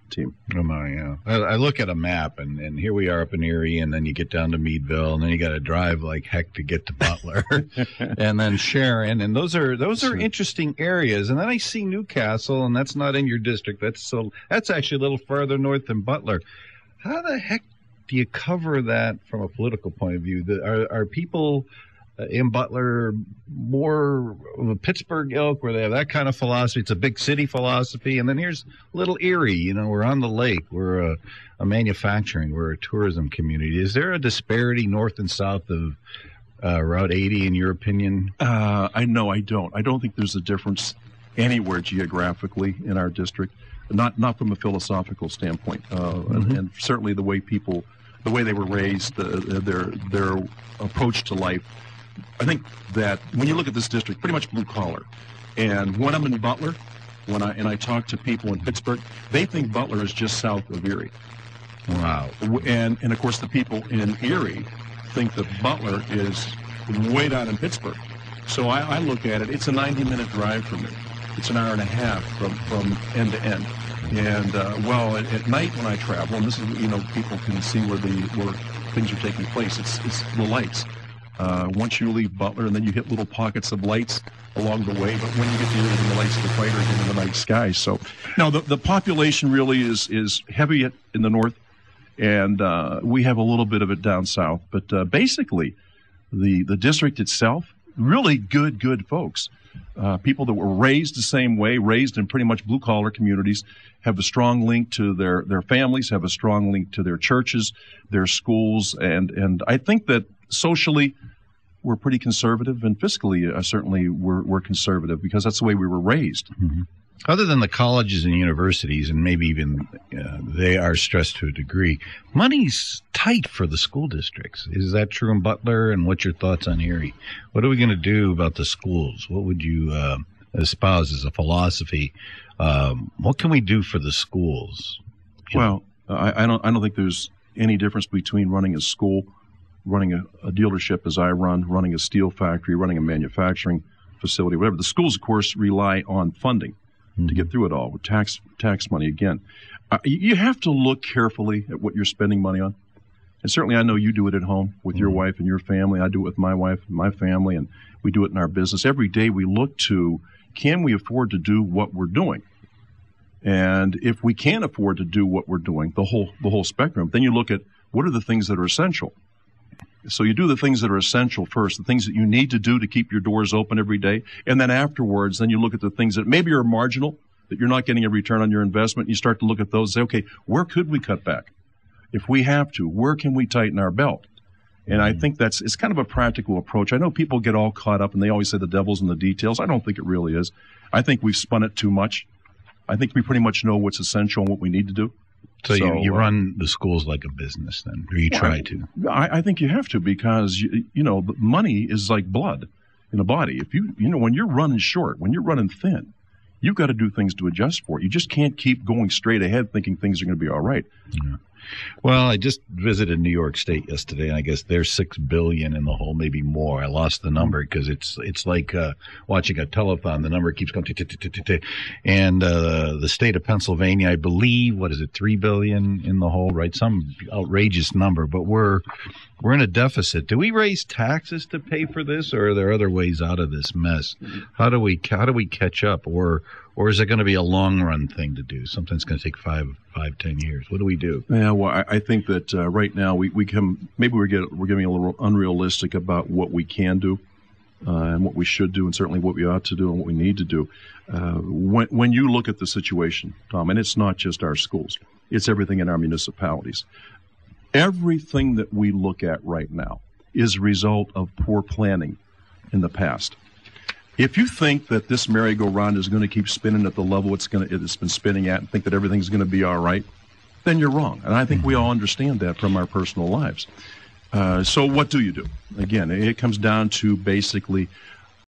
team. Oh my, yeah. I look at a map, and here we are up in Erie, and then you get down to Meadville, and then you got to drive like heck to get to Butler, and then Sharon, and those are interesting areas. And then I see Newcastle, and that's not in your district. That's actually a little farther north than Butler. How the heck do you cover that from a political point of view? Are people in Butler more of a Pittsburgh ilk where they have that kind of philosophy? It's a big city philosophy. And then here's little Erie, we're on the lake. We're a manufacturing, we're a tourism community. Is there a disparity north and south of Route 80 in your opinion? I don't. I don't think there's a difference anywhere geographically in our district, not from a philosophical standpoint. And certainly the way they were raised, their approach to life. I think that when you look at this district, pretty much blue collar. And when I'm in Butler, and I talk to people in Pittsburgh, they think Butler is just south of Erie. Wow. And of course the people in Erie think that Butler is way down in Pittsburgh. So I look at it, it's a 90-minute drive for me. It's an hour and a half from end to end. And at night when I travel, and this is people can see where things are taking place. It's the lights. Once you leave Butler, and then you hit little pockets of lights along the way. But when you get to Erie, the lights get brighter again in the night sky. So now the population really is heavy in the north, and we have a little bit of it down south. But basically, the district itself, really good folks. People that were raised the same way, raised in pretty much blue-collar communities, have a strong link to their families, have a strong link to their churches, their schools, and I think that socially we're pretty conservative, and fiscally certainly we're conservative because that's the way we were raised. Mm-hmm. Other than the colleges and universities, and maybe even they are stressed to a degree, money's tight for the school districts. Is that true in Butler? And what's your thoughts on Erie? What are we going to do about the schools? What would you espouse as a philosophy? What can we do for the schools? Well, I don't think there's any difference between running a school, running a dealership as I run, running a steel factory, running a manufacturing facility, whatever. The schools, of course, rely on funding to get through it all, with tax money again. You have to look carefully at what you're spending money on. And certainly I know you do it at home with your wife and your family. I do it with my wife and my family, and we do it in our business. Every day we look to, can we afford to do what we're doing? And if we can't afford to do what we're doing, the whole spectrum, then you look at what are the things that are essential. So you do the things that are essential first, the things that you need to do to keep your doors open every day. And then afterwards, then you look at the things that maybe are marginal, that you're not getting a return on your investment. You start to look at those and say, okay, where could we cut back? If we have to, where can we tighten our belt? And I think it's kind of a practical approach. I know people get all caught up and they always say the devil's in the details. I don't think it really is. I think we've spun it too much. I think we pretty much know what's essential and what we need to do. So you run the schools like a business then, or you try to? I think you have to, because, money is like blood in a body. If when you're running short, when you're running thin, you've got to do things to adjust for it. You just can't keep going straight ahead thinking things are going to be all right. Yeah. Well, I just visited New York State yesterday, and I guess they're $6 billion in the hole, maybe more. I lost the number because it's like watching a telethon. The number keeps going. And the state of Pennsylvania, I believe, $3 billion in the hole, right? Some outrageous number, but we're in a deficit. Do we raise taxes to pay for this, or are there other ways out of this mess? How do we catch up, or is it going to be a long run thing to do? Something that's going to take 5-10 years. What do we do? Yeah, well, I think that right now we're getting a little unrealistic about what we can do and what we should do, and certainly what we ought to do and what we need to do. When you look at the situation, Tom, and it's not just our schools, it's everything in our municipalities. Everything that we look at right now is a result of poor planning in the past. If you think that this merry-go-round is going to keep spinning at the level it's been spinning at, and think that everything's going to be all right, then you're wrong. And I think we all understand that from our personal lives. So what do you do? Again, it comes down to basically